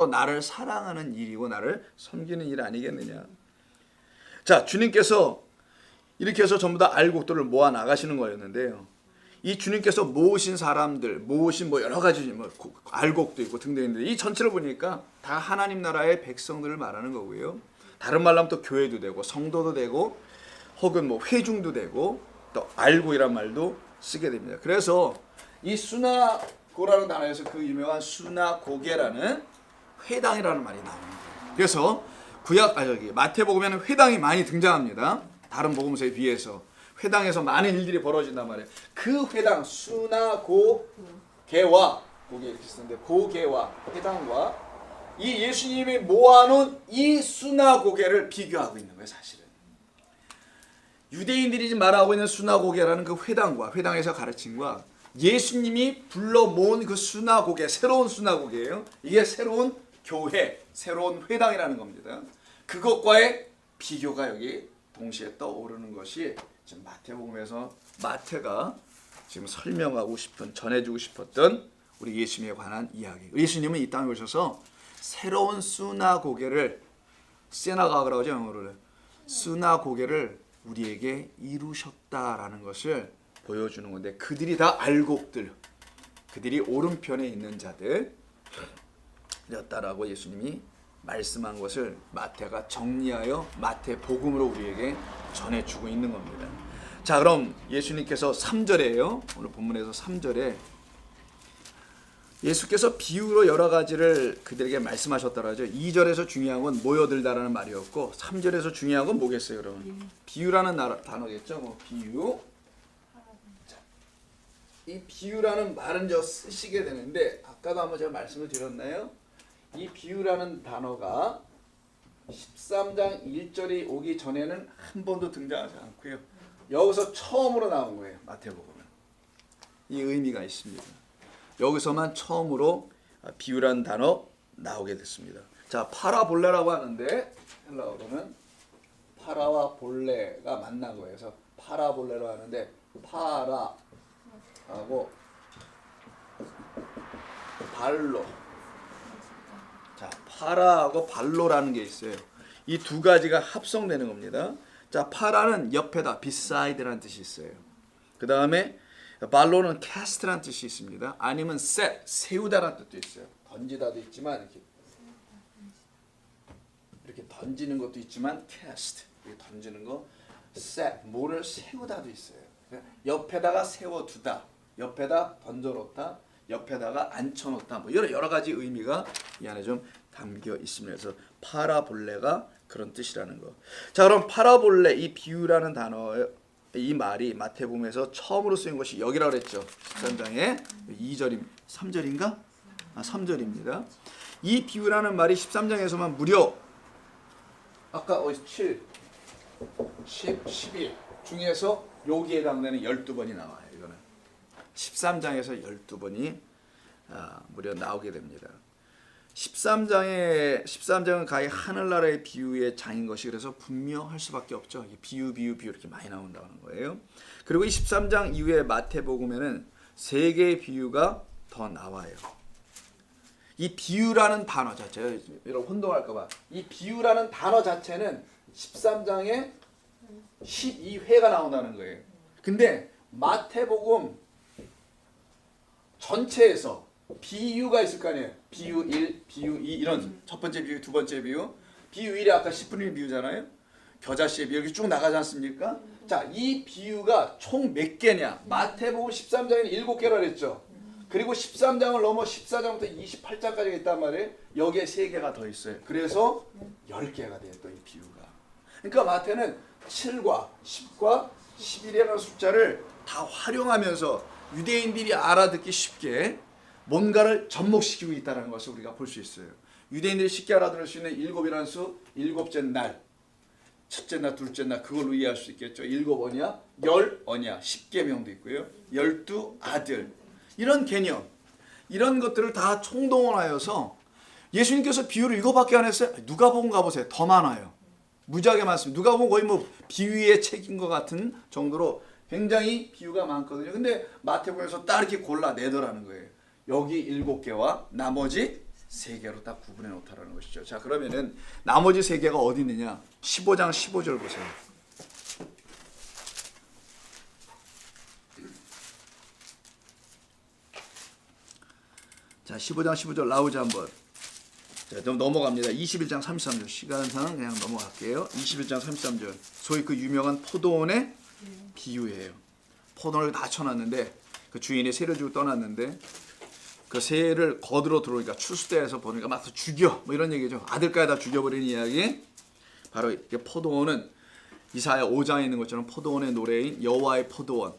나를 사랑하는 일이고 나를 섬기는 일 아니겠느냐. 자, 주님께서 이렇게 해서 전부 다 알곡들을 모아 나가시는 거였는데요. 이 주님께서 모으신 사람들, 모으신 여러 가지 알곡도 있고 등등인데 이 전체를 보니까 다 하나님 나라의 백성들을 말하는 거고요. 다른 말로 하면 또 교회도 되고 성도도 되고 혹은 회중도 되고 또 알고이란 말도 쓰게 됩니다. 그래서 이 수나고라는 단어에서 그 유명한 수나고게라는 회당이라는 말이 나옵니다. 그래서 마태복음에는 회당이 많이 등장합니다. 다른 복음서에 비해서 회당에서 많은 일들이 벌어진단 말이에요. 그 회당 수나고게와 고개 이렇게 쓰는데 고게와 회당과 이 예수님이 모아놓은 이 수나고게를 비교하고 있는 거예요. 사실은 유대인들이 말하고 있는 수나고게라는 그 회당과 회당에서 가르침과 예수님이 불러 모은 그 수나고게, 새로운 수나고게예요. 이게 새로운 교회, 새로운 회당이라는 겁니다. 그것과의 비교가 여기 동시에 떠오르는 것이 지금 마태복음에서 마태가 지금 설명하고 싶은, 전해주고 싶었던 우리 예수님에 관한 이야기. 예수님은 이 땅에 오셔서 새로운 수나고게를, 세나가그라고 하죠, 영어로는. 수나고게를 우리에게 이루셨다라는 것을 보여주는 건데, 그들이 다 알곡들, 그들이 오른편에 있는 자들이었다라고 예수님이 말씀한 것을 마태가 정리하여 마태복음으로 우리에게 전해주고 있는 겁니다. 자, 그럼 예수님께서 3절에요. 오늘 본문에서 3절에 예수께서 비유로 여러 가지를 그들에게 말씀하셨다고 하죠. 2절에서 중요한 건 모여들다라는 말이었고 3절에서 중요한 건 뭐겠어요, 여러분? 비유라는 단어겠죠. 비유. 자, 이 비유라는 말은 쓰시게 되는데 아까도 한번 제가 말씀을 드렸나요? 이 비유라는 단어가 13장 1절이 오기 전에는 한 번도 등장하지 않고요. 여기서 처음으로 나온 거예요. 마태복음은. 이 의미가 있습니다. 여기서만 처음으로 비유라는 단어 나오게 됐습니다. 자, 파라볼레라고 하는데 헬라어로는 파라와 볼레가 만난 거예요. 그래서 파라볼레라고 하는데 파라하고 발로. 자, 파라하고 발로라는 게 있어요. 이 두 가지가 합성되는 겁니다. 자, 파라는 옆에다, beside라는 뜻이 있어요. 그 다음에 발로는 cast라는 뜻이 있습니다. 아니면 set, 세우다라는 뜻도 있어요. 던지다도 있지만 이렇게 던지는 것도 있지만 cast, 이렇게 던지는 거, set, 뭐를 세우다도 있어요. 옆에다가 세워두다, 옆에다 던져놓다, 옆에다가 앉혀놓다, 여러 가지 의미가 이 안에 좀 담겨 있습니다. 그래서 파라볼레가 그런 뜻이라는 거. 자, 그럼 파라볼레, 이 비유라는 단어, 이 말이 마태복음에서 처음으로 쓰인 것이 여기라고 그랬죠. 13장에 2절임, 3절인가? 3절입니다. 이 비유라는 말이 13장에서만 무려 아까 7, 10, 11 중에서 여기에 해당되는 12번이 나와요. 이거는 13장에서 12번이 무려 나오게 됩니다. 13장은 가히 하늘나라의 비유의 장인 것이 그래서 분명할 수밖에 없죠. 비유 이렇게 많이 나온다는 거예요. 그리고 이 13장 이후에 마태복음에는 3개의 비유가 더 나와요. 이 비유라는 단어 자체, 여러분 혼동할까 봐. 이 비유라는 단어 자체는 13장에 12회가 나온다는 거예요. 근데 마태복음 전체에서 비유가 있을 거 아니에요. 비유 1, 비유 2 이런 첫 번째 비유, 두 번째 비유. 비유 1이 아까 10분의 1 비유잖아요. 겨자씨의 비유 이렇게 쭉 나가지 않습니까? 자, 이 비유가 총 몇 개냐? 마태복음 13장에는 7개라 그랬죠. 그리고 13장을 넘어 14장부터 28장까지가 있단 말이에요. 여기에 3개가 더 있어요. 그래서 10개가 돼요, 또 이 비유가. 그러니까 마태는 7과 10과 11이라는 숫자를 다 활용하면서 유대인들이 알아듣기 쉽게 뭔가를 접목시키고 있다는 것을 우리가 볼 수 있어요. 유대인들이 쉽게 알아들을 수 있는 7이라는 수, 7째 날, 첫째 날, 둘째 날, 그걸로 이해할 수 있겠죠. 7 언약, 10 언약, 10계명도 있고요. 12 아들, 이런 개념, 이런 것들을 다 총동원하여서 예수님께서 비유를 이거밖에 안 했어요? 누가복음 가보세요. 더 많아요. 무지하게 많습니다. 누가복음 거의 비유의 책인 것 같은 정도로 굉장히 비유가 많거든요. 근데 마태복음에서 딱 이렇게 골라내더라는 거예요. 여기 7개와 나머지 세 개로 딱 구분해 놓다라는 것이죠. 자, 그러면은 나머지 세 개가 어디 있느냐? 15장 15절 보세요. 자, 15장 15절 나오자 한번. 자, 좀 넘어갑니다. 21장 33절. 시간상 그냥 넘어갈게요. 21장 33절. 소위 그 유명한 포도원의 비유예요. 포도원을 다 쳐놨는데 그 주인이 새를 주고 떠났는데 그 새를 거들어 들어오니까 추수대에서 보니까 막 죽여 뭐 이런 얘기죠. 아들까지 다 죽여버리는 이야기. 바로 포도원은 이사야 5장에 있는 것처럼 포도원의 노래인 여호와의 포도원,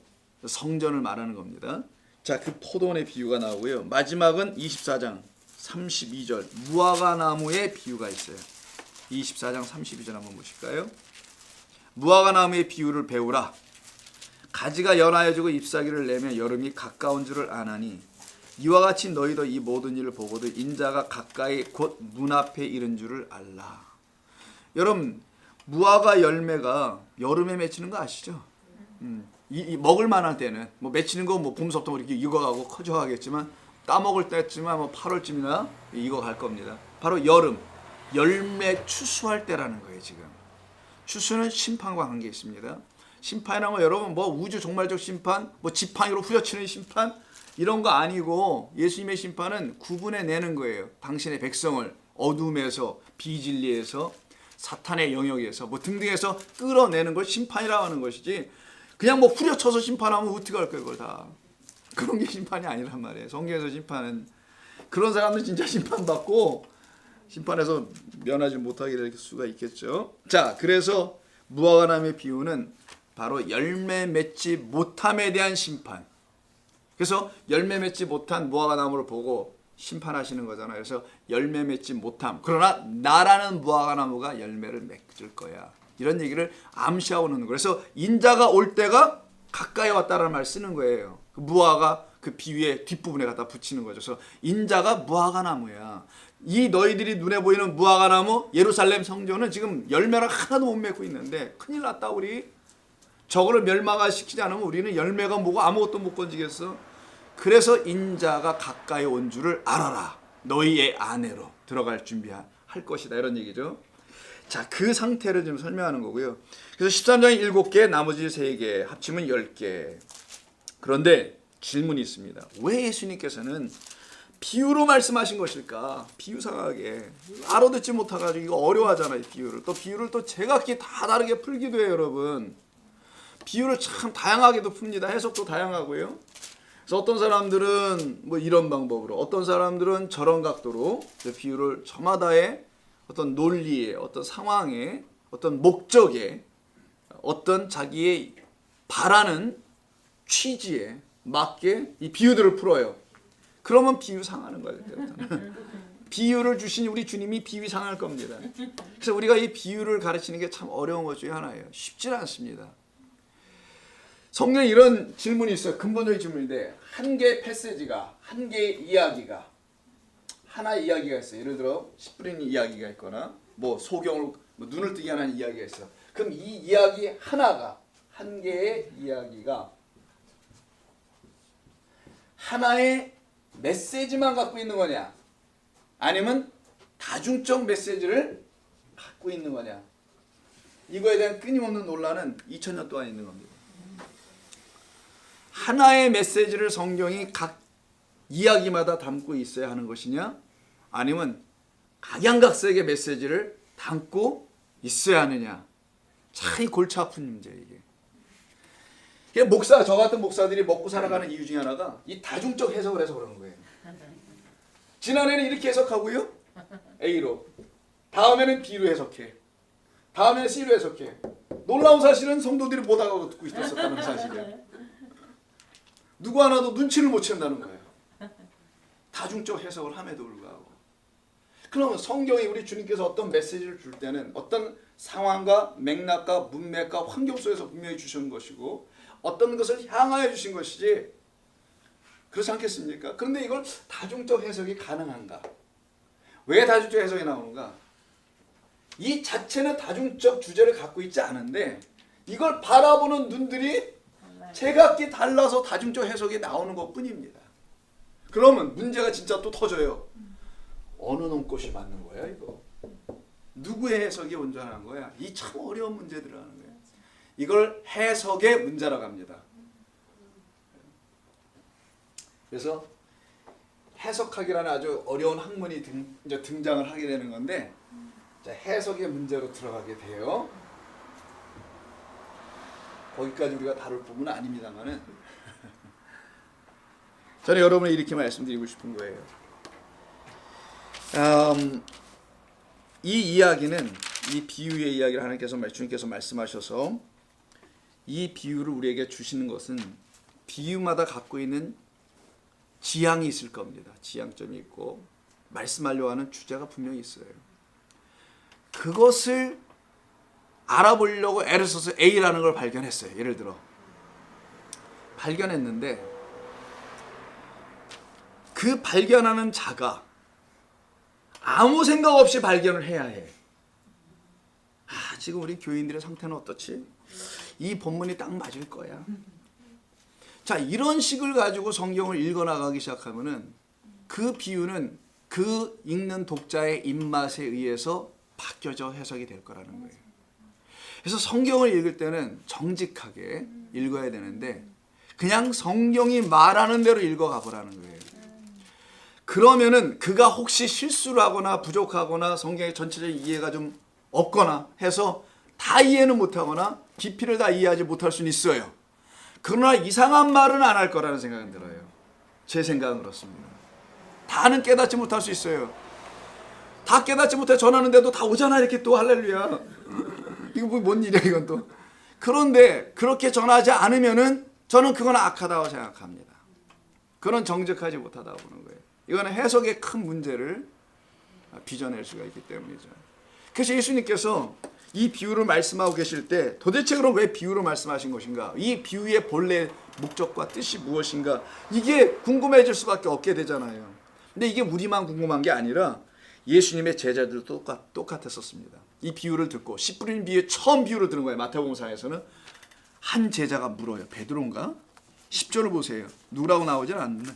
성전을 말하는 겁니다. 자, 그 포도원의 비유가 나오고요. 마지막은 24장 32절 무화과 나무의 비유가 있어요. 24장 32절 한번 보실까요? 무화과 나무의 비유를 배우라. 가지가 연하여지고 잎사귀를 내며 여름이 가까운 줄을 아나니 이와 같이 너희도 이 모든 일을 보고도 인자가 가까이 곧 눈앞에 이른 줄을 알라. 여러분, 무화과 열매가 여름에 맺히는 거 아시죠? 이 먹을 만할 때는 뭐 맺히는 거 뭐 봄부터 이렇게 익어가고 커져가겠지만 따먹을 때쯤은 뭐 8월쯤이나 익어갈 겁니다. 바로 여름, 열매 추수할 때라는 거예요. 지금 추수는 심판과 관계 있습니다. 심판이라면 여러분 뭐 우주 종말적 심판, 뭐 지팡이로 후려치는 심판 이런 거 아니고 예수님의 심판은 구분해내는 거예요. 당신의 백성을 어둠에서 비진리에서 사탄의 영역에서 뭐 등등해서 끌어내는 걸 심판이라고 하는 것이지 그냥 뭐 후려쳐서 심판하면 어떻게 할 거예요. 그걸 다. 그런 게 심판이 아니란 말이에요. 성경에서 심판은 그런 사람들 진짜 심판받고 심판에서 면하지 못하게 될 수가 있겠죠. 자, 그래서 무화과나무의 비유는 바로 열매 맺지 못함에 대한 심판. 그래서 열매 맺지 못한 무화과나무를 보고 심판하시는 거잖아요. 그래서 열매 맺지 못함. 그러나 나라는 무화과나무가 열매를 맺을 거야. 이런 얘기를 암시하고 있는 거예요. 그래서 인자가 올 때가 가까이 왔다라는 말을 쓰는 거예요. 그 무화과 그 비유의 뒷부분에 갖다 붙이는 거죠. 그래서 인자가 무화과나무야. 이 너희들이 눈에 보이는 무화과나무 예루살렘 성전은 지금 열매를 하나도 못 맺고 있는데 큰일 났다 우리. 저거를 멸망화시키지 않으면 우리는 열매가 뭐고 아무것도 못 건지겠어. 그래서 인자가 가까이 온 줄을 알아라. 너희의 아내로 들어갈 준비할 것이다. 이런 얘기죠. 자, 그 상태를 좀 설명하는 거고요. 그래서 13장에 7개, 나머지 3개, 합치면 10개. 그런데 질문이 있습니다. 왜 예수님께서는 비유로 말씀하신 것일까? 비유상하게. 알아듣지 못해가지고 이거 어려워하잖아요. 비유를. 또 비유를 또 제각기 다 다르게 풀기도 해요. 여러분. 비유를 참 다양하게도 풉니다. 해석도 다양하고요. 그래서 어떤 사람들은 뭐 이런 방법으로, 어떤 사람들은 저런 각도로 비유를 저마다의 어떤 논리에, 어떤 상황에, 어떤 목적에, 어떤 자기의 바라는 취지에 맞게 이 비유들을 풀어요. 그러면 비유 상하는 거예요. 비유를 주신 우리 주님이 비유 상할 겁니다. 그래서 우리가 이 비유를 가르치는 게 참 어려운 것 중에 하나예요. 쉽지 않습니다. 성경에 이런 질문이 있어요. 근본적인 질문인데 한 개의 패시지가, 한 개의 이야기가, 하나의 이야기가 있어요. 예를 들어 10분의 이야기가 있거나 뭐 소경을 뭐 눈을 뜨게 하는 이야기가 있어요. 그럼 이 이야기 하나가, 한 개의 이야기가 하나의 메시지만 갖고 있는 거냐, 아니면 다중적 메시지를 갖고 있는 거냐, 이거에 대한 끊임없는 논란은 2000년 동안 있는 겁니다. 하나의 메시지를 성경이 각 이야기마다 담고 있어야 하는 것이냐, 아니면 각양각색의 메시지를 담고 있어야 하느냐, 참 골치 아픈 문제예요. 이게 목사, 저 같은 목사들이 먹고 살아가는 이유 중에 하나가 이 다중적 해석을 해서 그러는 거예요. 지난해는 이렇게 해석하고요, A로. 다음에는 B로 해석해. 다음에는 C로 해석해. 놀라운 사실은 성도들이 못 알아듣고 듣고 있었다는 사실이에요. 누구 하나도 눈치를 못 챈다는 거예요. 다중적 해석을 함에도 불구하고. 그러면 성경이 우리 주님께서 어떤 메시지를 줄 때는 어떤 상황과 맥락과 문맥과 환경 속에서 분명히 주신 것이고 어떤 것을 향하여 주신 것이지, 그렇지 않겠습니까? 그런데 이걸 다중적 해석이 가능한가? 왜 다중적 해석이 나오는가? 이 자체는 다중적 주제를 갖고 있지 않은데 이걸 바라보는 눈들이 제각기 달라서 다중적 해석이 나오는 것뿐입니다. 그러면 문제가 진짜 또 터져요. 어느 놈것이 맞는 거야 이거? 누구의 해석이 온전한 거야? 이 참 어려운 문제들을 하는 거예요. 이걸 해석의 문제라고 합니다. 그래서 해석학이라는 아주 어려운 학문이 이제 등장을 하게 되는 건데, 자, 해석의 문제로 들어가게 돼요. 거기까지 우리가 다룰 부분은 아닙니다만은 저는 여러분에 이렇게 말씀드리고 싶은 거예요. 이 이야기는, 이 비유의 이야기를 하나님께서, 주님께서 말씀하셔서 이 비유를 우리에게 주시는 것은 비유마다 갖고 있는 지향이 있을 겁니다. 지향점이 있고 말씀하려고 하는 주제가 분명히 있어요. 그것을 알아보려고 애를 써서 A라는 걸 발견했어요. 예를 들어 발견했는데 그 발견하는 자가 아무 생각 없이 발견을 해야 해. 지금 우리 교인들의 상태는 어떻지? 이 본문이 딱 맞을 거야. 자, 이런 식을 가지고 성경을 읽어나가기 시작하면은 그 비유는 그 읽는 독자의 입맛에 의해서 바뀌어져 해석이 될 거라는 거예요. 그래서 성경을 읽을 때는 정직하게 읽어야 되는데 그냥 성경이 말하는 대로 읽어가 보라는 거예요. 그러면은 그가 혹시 실수를 하거나 부족하거나 성경의 전체적인 이해가 좀 없거나 해서 다 이해는 못하거나 깊이를 다 이해하지 못할 수는 있어요. 그러나 이상한 말은 안 할 거라는 생각은 들어요. 제 생각은 그렇습니다. 다는 깨닫지 못할 수 있어요. 다 깨닫지 못해 전하는데도 다 오잖아 이렇게 또 할렐루야. 이거 뭔 일이야 이건 또. 그런데 그렇게 전하지 않으면은 저는 그건 악하다고 생각합니다. 그건 정직하지 못하다고 보는 거예요. 이거는 해석의 큰 문제를 빚어낼 수가 있기 때문이죠. 그래서 예수님께서 이 비유를 말씀하고 계실 때 도대체 그럼 왜 비유로 말씀하신 것인가? 이 비유의 본래 목적과 뜻이 무엇인가? 이게 궁금해질 수밖에 없게 되잖아요. 근데 이게 우리만 궁금한 게 아니라 예수님의 제자들도 똑같았었습니다. 이 비유를 듣고 씨 뿌리는 비유에 처음 비유를 들은 거예요. 마태복음상에서는 한 제자가 물어요. 베드로인가? 10절을 보세요. 누구라고 나오진 않는데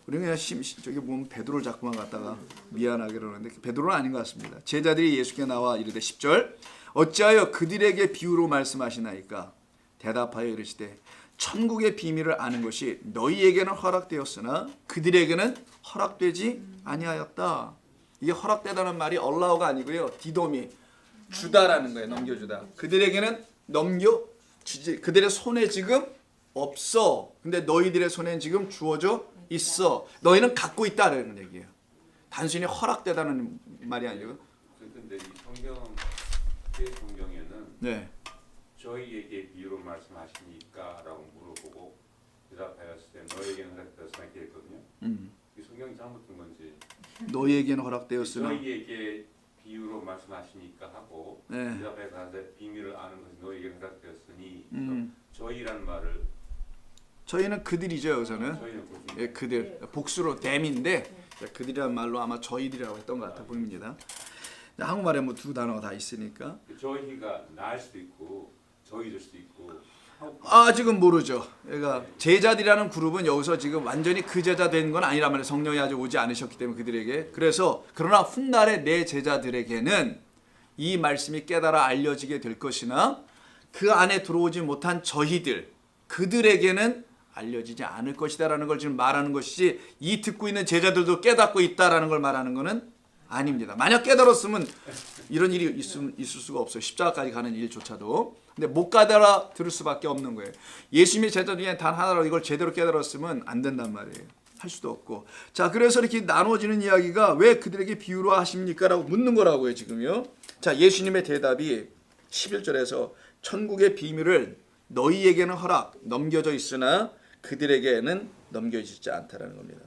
우리는 그냥 저기 보면 베드로를 자꾸만 갖다가 미안하게 그러는데 베드로는 아닌 것 같습니다. 제자들이 예수께 나와 이르되 10절 어찌하여 그들에게 비유로 말씀하시나이까? 대답하여 이르시되 천국의 비밀을 아는 것이 너희에게는 허락되었으나 그들에게는 허락되지 아니하였다. 이게 허락되다는 말이 allow가 아니고요. 디도미 주다라는 거예요. 넘겨주다. 그들에게는 넘겨주지. 그들의 손에 지금 없어. 근데 너희들의 손엔 지금 주어져 있어. 너희는 갖고 있다라는 얘기예요. 단순히 허락되다는 말이 아니고. 그런데 이 성경에는 네. 저희에게 비유로 말씀하시니까라고 물어보고 대답하였을 때 너희에게는 허락되었으나 이렇게 했거든요. 이 성경이 잘못된 건지. 너희에게는 허락되었으나. 저희에게 비유로 말씀하시니까 하고 네. 대답하여 비밀을 아는 것이 너희에게 허락되었으니 저희라는 말을 저희는 그들이죠. 여기서는 저희는 예, 그들 복수로 them인데 그들이란 말로 아마 저희들이라고 했던 것 같아 보입니다. 한국말에 뭐 두 단어가 다 있으니까 저희가 나일 수도 있고 저희들 수도 있고 아직은 모르죠. 그러니까 제자들이라는 그룹은 여기서 지금 완전히 그 제자 된 건 아니란 말이에요. 성령이 아직 오지 않으셨기 때문에 그들에게. 그래서 그러나 훗날에 내 제자들에게는 이 말씀이 깨달아 알려지게 될 것이나 그 안에 들어오지 못한 저희들 그들에게는 알려지지 않을 것이다라는 걸 지금 말하는 것이지 이 듣고 있는 제자들도 깨닫고 있다라는 걸 말하는 것은 아닙니다. 만약 깨달았으면 이런 일이 있을 수가 없어요. 십자가까지 가는 일조차도. 근데 못 깨달아 들을 수밖에 없는 거예요. 예수님의 제자 중에 단 하나로 이걸 제대로 깨달았으면 안 된단 말이에요. 할 수도 없고. 자, 그래서 이렇게 나눠지는 이야기가 왜 그들에게 비유로 하십니까? 라고 묻는 거라고요, 지금요. 자, 예수님의 대답이 11절에서 천국의 비밀을 너희에게는 허락, 넘겨져 있으나 그들에게는 넘겨지지 않다라는 겁니다.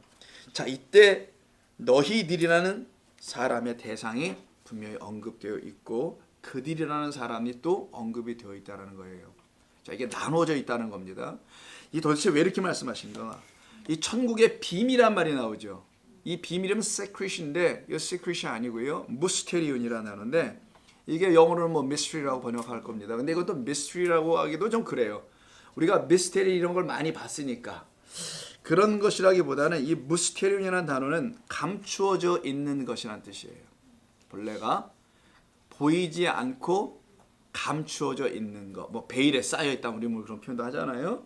자, 이때 너희들이라는 사람의 대상이 분명히 언급되어 있고 그들이라는 사람이 또 언급이 되어 있다는 거예요. 자, 이게 나눠져 있다는 겁니다. 이 도대체 왜 이렇게 말씀하신가? 이 천국의 비밀이란 말이 나오죠. 이 비밀이면 secret인데 이 secret이 아니고요. mysterium이라는 단어인데 이게 영어로는 뭐 mystery라고 번역할 겁니다. 근데 이것도 mystery라고 하기도 좀 그래요. 우리가 mystery 이런 걸 많이 봤으니까 그런 것이라기보다는 이 무스테리온이라는 단어는 감추어져 있는 것이라는 뜻이에요. 본래가 보이지 않고 감추어져 있는 것, 뭐 베일에 쌓여 있다 우리 뭐 그런 표현도 하잖아요.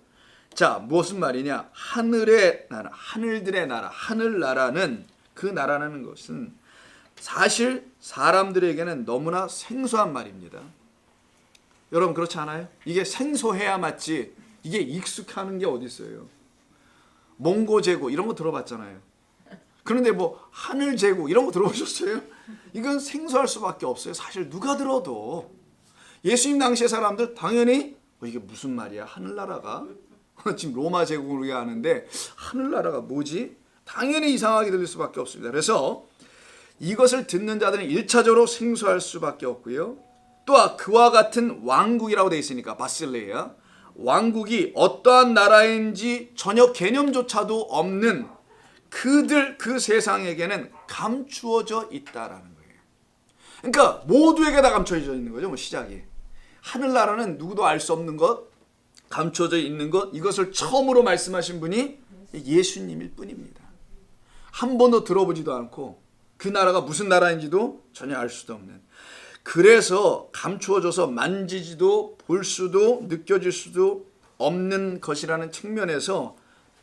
자, 무슨 말이냐? 하늘의 나라, 하늘들의 나라, 하늘나라는 그 나라라는 것은 사실 사람들에게는 너무나 생소한 말입니다. 여러분 그렇지 않아요? 이게 생소해야 맞지. 이게 익숙하는 게 어디 있어요? 몽고 제국 이런 거 들어봤잖아요. 그런데 뭐 하늘 제국 이런 거 들어보셨어요? 이건 생소할 수밖에 없어요. 사실 누가 들어도 예수님 당시의 사람들 당연히 이게 무슨 말이야? 하늘나라가 지금 로마 제국을 우리가 아는데 하늘나라가 뭐지? 당연히 이상하게 들릴 수밖에 없습니다. 그래서 이것을 듣는 자들은 1차적으로 생소할 수밖에 없고요. 또 그와 같은 왕국이라고 되어 있으니까 바실레아 왕국이 어떠한 나라인지 전혀 개념조차도 없는 그들 그 세상에게는 감추어져 있다라는 거예요. 그러니까 모두에게 다 감춰져 있는 거죠. 뭐 시작이 하늘나라는 누구도 알 수 없는 것, 감춰져 있는 것, 이것을 처음으로 말씀하신 분이 예수님일 뿐입니다. 한 번도 들어보지도 않고 그 나라가 무슨 나라인지도 전혀 알 수도 없는, 그래서 감추어져서 만지지도 볼 수도 느껴질 수도 없는 것이라는 측면에서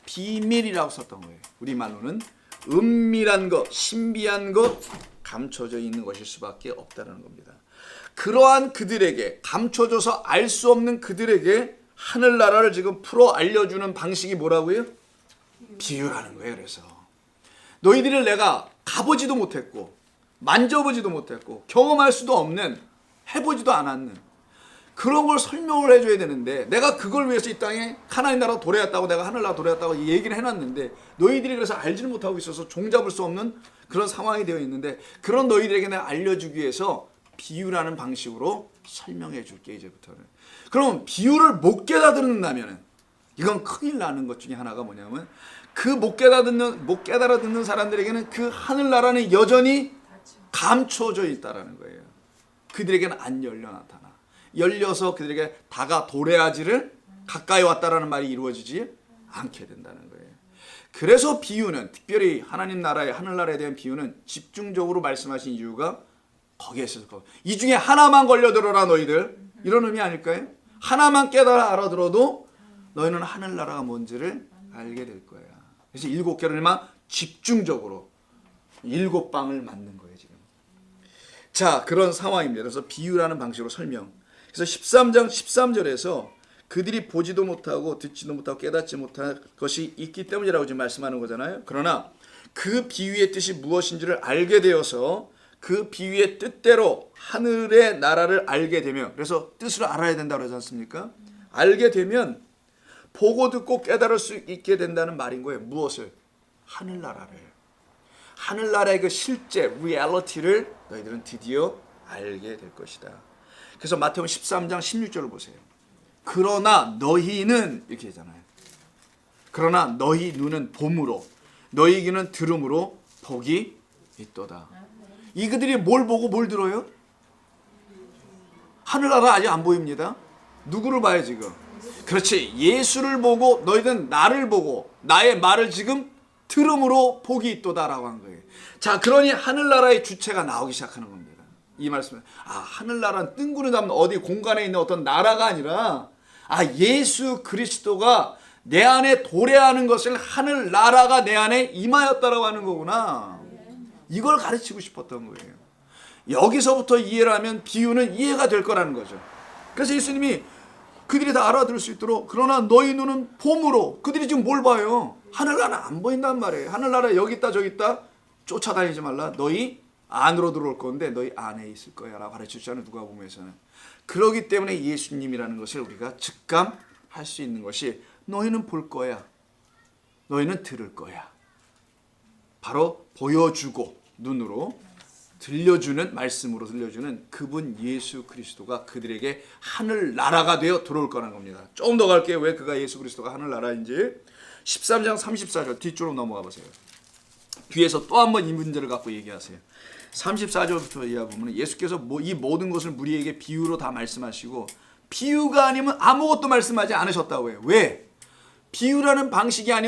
비밀이라고 썼던 거예요. 우리말로는 은밀한 것, 신비한 것, 감춰져 있는 것일 수밖에 없다는 겁니다. 그러한 그들에게, 감춰져서 알 수 없는 그들에게 하늘나라를 지금 풀어 알려주는 방식이 뭐라고요? 비유라는 거예요. 그래서 너희들을 내가 가보지도 못했고 만져보지도 못했고 경험할 수도 없는, 해보지도 않았는 그런 걸 설명을 해줘야 되는데, 내가 그걸 위해서 이 땅에 하나님 나라 도래했다고, 내가 하늘나라 도래했다고 얘기를 해놨는데 너희들이 그래서 알지를 못하고 있어서 종잡을 수 없는 그런 상황이 되어 있는데, 그런 너희들에게 내가 알려주기 위해서 비유라는 방식으로 설명해 줄게 이제부터는. 그럼 비유를 못 깨달아듣는다면 이건 큰일 나는 것 중에 하나가 뭐냐면, 그 못 깨달아 듣는 사람들에게는 그 하늘나라는 여전히 감춰져 있다라는 거예요. 그들에게는 안 열려 나타나. 열려서 그들에게 다가 도래하지를 가까이 왔다라는 말이 이루어지지 않게 된다는 거예요. 그래서 비유는, 특별히 하나님 나라의 하늘나라에 대한 비유는 집중적으로 말씀하신 이유가 거기에 있어서, 이 중에 하나만 걸려들어라 너희들, 이런 의미 아닐까요? 하나만 깨달아 알아들어도 너희는 하늘나라가 뭔지를 알게 될 거야. 그래서 7개를만 집중적으로 7방을 맞는 거예요 지금. 자, 그런 상황입니다. 그래서 비유라는 방식으로 설명. 그래서 13장 13절에서 그들이 보지도 못하고 듣지도 못하고 깨닫지 못할 것이 있기 때문이라고 지금 말씀하는 거잖아요. 그러나 그 비유의 뜻이 무엇인지를 알게 되어서 그 비유의 뜻대로 하늘의 나라를 알게 되면, 그래서 뜻을 알아야 된다고 그러지 않습니까? 알게 되면 보고 듣고 깨달을 수 있게 된다는 말인 거예요. 무엇을? 하늘나라를. 하늘나라의 그 실제 리얼리티를 너희들은 드디어 알게 될 것이다. 그래서 마태복음 13장 16절을 보세요. 그러나 너희는, 이렇게 되잖아요. 그러나 너희 눈은 봄으로 너희 귀는 들음으로 복이 있도다. 이 그들이 뭘 보고 뭘 들어요? 하늘나라 아직 안 보입니다. 누구를 봐요 지금? 그렇지, 예수를 보고 너희는 나를 보고 나의 말을 지금 들음으로 복이 있도다라고 한 거예요. 자, 그러니 하늘나라의 주체가 나오기 시작하는 겁니다. 이 말씀은, 하늘나라는 뜬구름 잡는 어디 공간에 있는 어떤 나라가 아니라, 예수 그리스도가 내 안에 도래하는 것을 하늘나라가 내 안에 임하였다라고 하는 거구나. 이걸 가르치고 싶었던 거예요. 여기서부터 이해를 하면 비유는 이해가 될 거라는 거죠. 그래서 예수님이 그들이 다 알아들을 수 있도록, 그러나 너희 눈은 봄으로, 그들이 지금 뭘 봐요? 하늘나라 안 보인단 말이에요. 하늘나라 여기 있다 저기 있다 쫓아다니지 말라. 너희 안으로 들어올 건데 너희 안에 있을 거야 라고 가르치잖아요. 누가복음에서는. 그러기 때문에 예수님이라는 것을 우리가 직감할 수 있는 것이, 너희는 볼 거야, 너희는 들을 거야. 바로 보여주고 눈으로 들려주는, 말씀으로 들려주는 그분 예수 그리스도가 그들에게 하늘나라가 되어 들어올 거라는 겁니다. 조금 더 갈게요. 왜 그가 예수 그리스도가 하늘나라인지. 13장 34절 뒤쪽으로 넘어가 보세요. 뒤에서 또 한 번 이 문제를 갖고 얘기하세요. 34절부터 이하 보면 예수께서 이 모든 것을 우리에게 비유로 다 말씀하시고, 비유가 아니면 아무것도 말씀하지 않으셨다고 해요. 왜? 비유라는 방식이 아니면